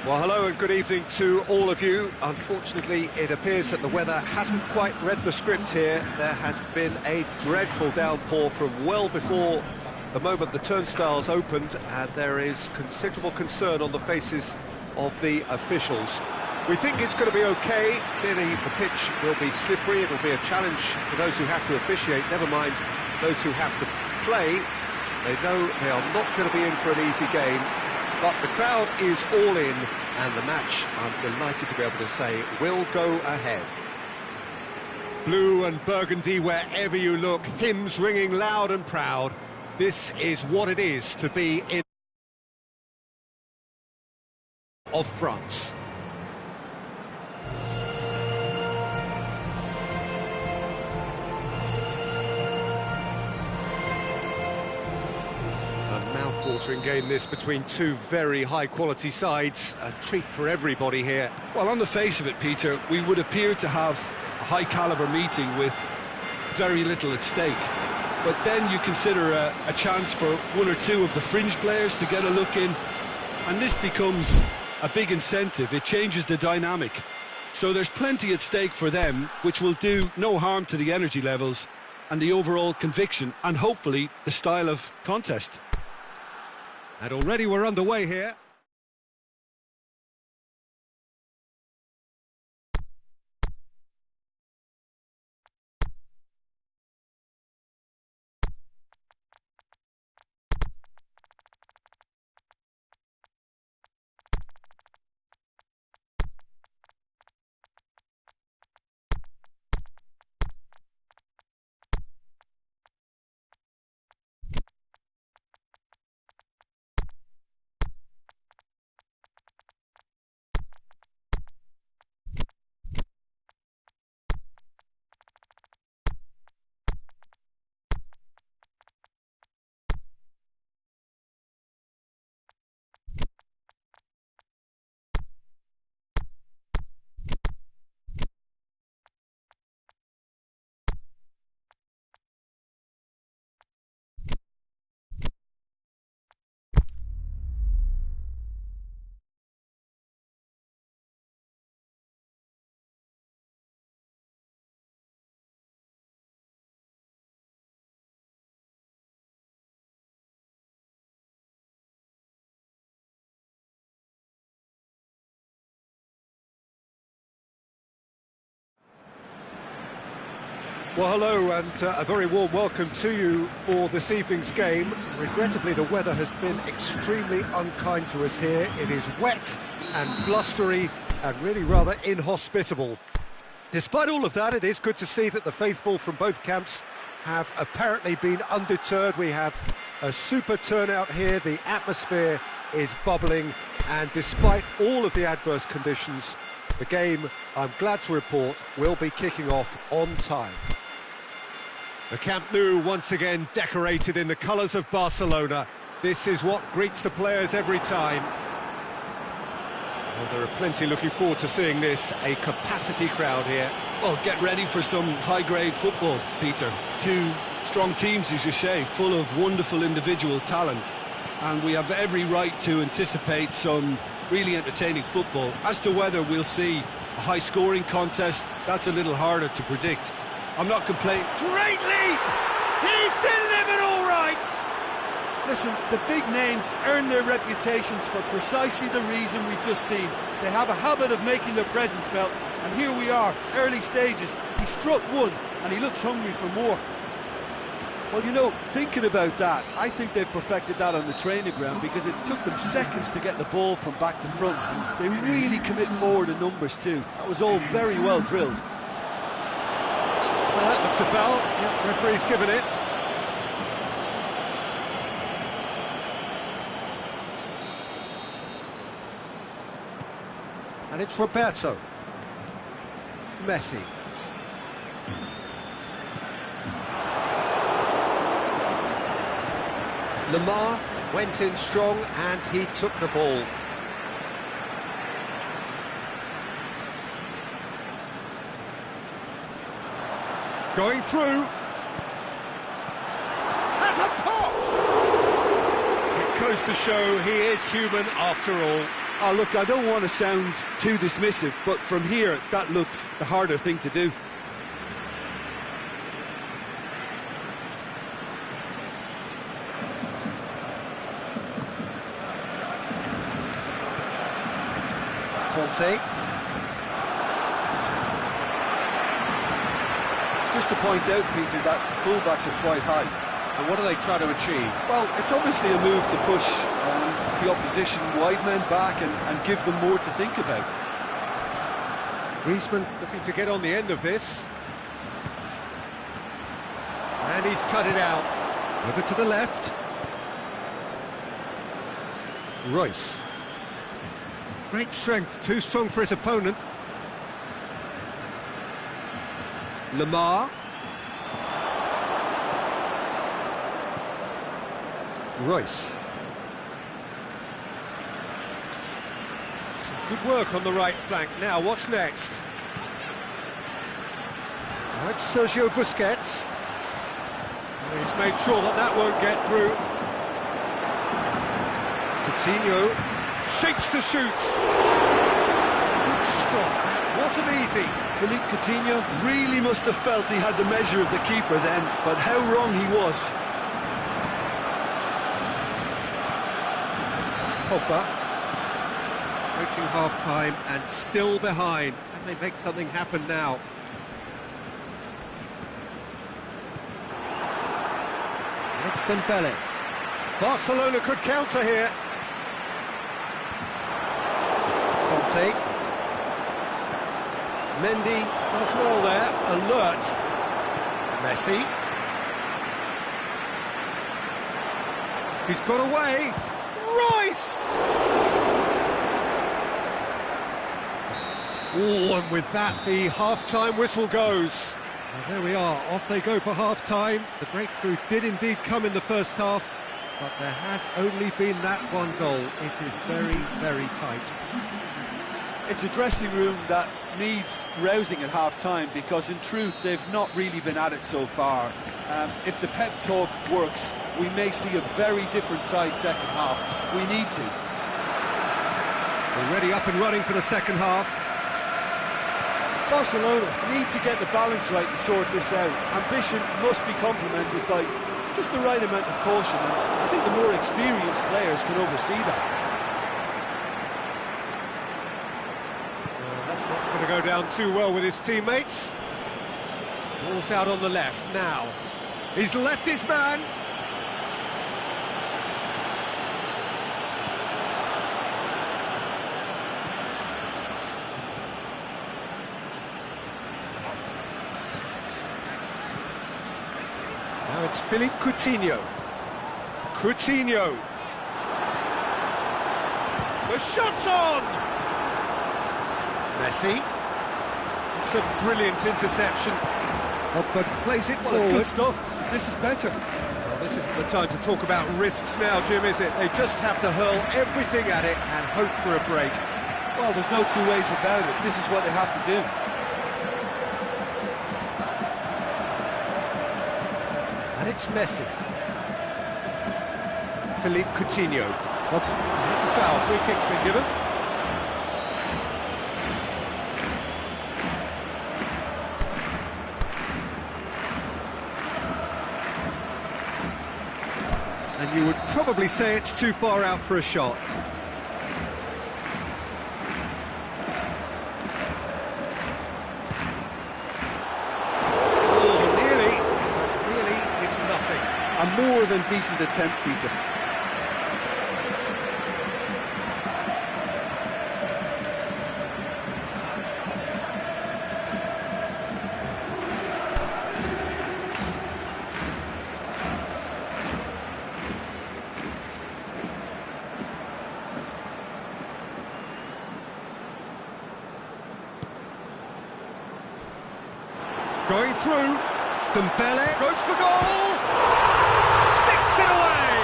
Well, hello and good evening to all of you. Unfortunately, it appears that the weather hasn't quite read the script here. There has been a dreadful downpour from well before the moment the turnstiles opened, and there is considerable concern on the faces of the officials. We think it's going to be okay. Clearly, the pitch will be slippery. It'll be a challenge for those who have to officiate, never mind those who have to play. They know they are not going to be in for an easy game. But the crowd is all in, and the match, I'm delighted to be able to say, will go ahead. Blue and burgundy wherever you look, hymns ringing loud and proud. This is what it is to be in of France. Mouth-watering game this between two very high-quality sides. A treat for everybody here. Well, on the face of it, Peter, we would appear to have a high-caliber meeting with very little at stake. But then you consider a chance for one or two of the fringe players to get a look in, and this becomes a big incentive. It changes the dynamic. So there's plenty at stake for them, which will do no harm to the energy levels and the overall conviction, and hopefully the style of contest. And already we're underway here. Well, hello and a very warm welcome to you for this evening's game. Regrettably, the weather has been extremely unkind to us here. It is wet and blustery and really rather inhospitable. Despite all of that, it is good to see that the faithful from both camps have apparently been undeterred. We have a super turnout here. The atmosphere is bubbling, and despite all of the adverse conditions, the game, I'm glad to report, will be kicking off on time. The Camp Nou once again decorated in the colours of Barcelona. This is what greets the players every time. Well, there are plenty looking forward to seeing this. A capacity crowd here. Well, get ready for some high-grade football, Peter. Two strong teams, as you say, full of wonderful individual talent. And we have every right to anticipate some really entertaining football. As to whether we'll see a high-scoring contest, that's a little harder to predict. I'm not complaining. Great leap! He's delivered all right! Listen, the big names earn their reputations for precisely the reason we've just seen. They have a habit of making their presence felt, and here we are, early stages. He struck one, and he looks hungry for more. Well, you know, thinking about that, I think they've perfected that on the training ground, because it took them seconds to get the ball from back to front. They really commit forward in numbers too. That was all very well drilled. Well, that looks a foul. Yep, referee's given it. And it's Roberto. Messi. Lemar went in strong and he took the ball. Going through. Has a pop! It goes to show he is human after all. Oh, look, I don't want to sound too dismissive, but from here, that looked the harder thing to do. Conte. Just to point out, Peter, that the fullbacks are quite high. And what are they trying to achieve? Well, it's obviously a move to push the opposition wide men back and give them more to think about. Griezmann looking to get on the end of this. And he's cut it out. Over to the left. Royce. Great strength, too strong for his opponent. Lamar. Royce. Some good work on the right flank. Now, what's next? Now it's Sergio Busquets. He's made sure that that won't get through. Coutinho shapes to shoot. Good stop. That wasn't easy. Philippe Coutinho really must have felt he had the measure of the keeper then, but how wrong he was. Pogba. Approaching half-time and still behind. Can they make something happen now? It's Dembele. Barcelona could counter here. Conte. Mendy does well there. Alert. Messi. He's got away. Royce! Oh, and with that, the half-time whistle goes. Well, there we are, off they go for half-time. The breakthrough did indeed come in the first half, but there has only been that one goal. It is very, very tight. It's a dressing room that needs rousing at half-time, because in truth they've not really been at it so far. If the pep talk works, we may see a very different side second half. We need to. Already up and running for the second half. Barcelona need to get the balance right to sort this out. Ambition must be complemented by just the right amount of caution. And I think the more experienced players can oversee that. Well, that's not going to go down too well with his teammates. Ball's out on the left now. He's left his man. Now it's Philippe Coutinho. Coutinho. The shot's on! Messi. It's a brilliant interception. Pogba plays it forward. It's good stuff. This is better. Well, this isn't the time to talk about risks now, Jim, is it? They just have to hurl everything at it and hope for a break. Well, there's no two ways about it. This is what they have to do. And it's Messi. Philippe Coutinho. That's a foul. Free kick's been given. And you would probably say it's too far out for a shot. Oh, nearly is nothing. A more than decent attempt, Peter. Going through, Dembele goes for goal, sticks it away!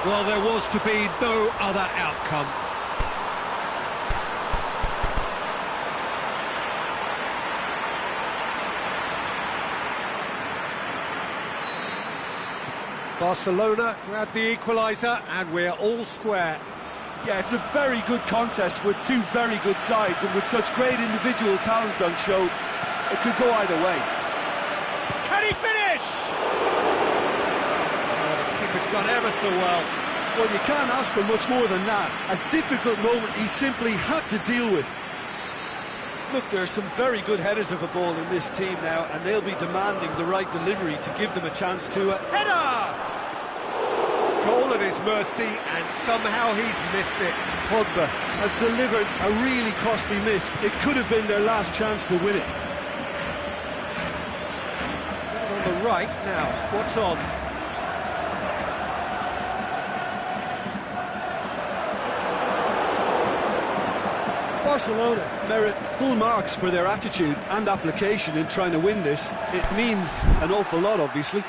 Well, there was to be no other outcome. Barcelona grab the equaliser, and we're all square. Yeah, it's a very good contest with two very good sides, and with such great individual talent on show, it could go either way. Can he finish? Oh, the keeper's done ever so well. Well, you can't ask for much more than that. A difficult moment he simply had to deal with. Look, there are some very good headers of a ball in this team now, and they'll be demanding the right delivery to give them a chance to... Header! Goal at his mercy, and somehow he's missed it. Pogba has delivered a really costly miss. It could have been their last chance to win it. On the right now, what's on? Barcelona merit full marks for their attitude and application in trying to win this. It means an awful lot, obviously.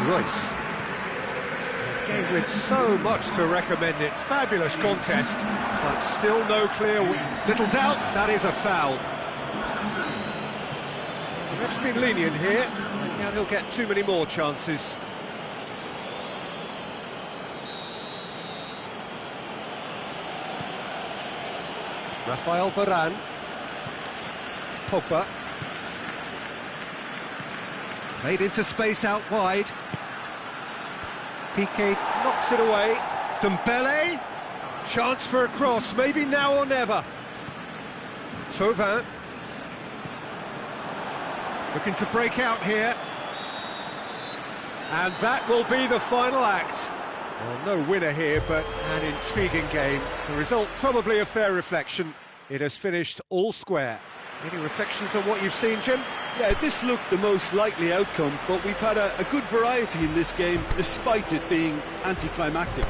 Royce. A game with so much to recommend it. Fabulous contest, but still no clear... Little doubt, that is a foul. The ref's been lenient here. I doubt he'll get too many more chances. Rafael Varane. Pogba. Played into space out wide. Piqué knocks it away. Dembele. Chance for a cross, maybe now or never. Thauvin. Looking to break out here. And that will be the final act. Well, no winner here, but an intriguing game. The result probably a fair reflection. It has finished all square. Any reflections on what you've seen, Jim? Yeah, this looked the most likely outcome, but we've had a good variety in this game, despite it being anticlimactic.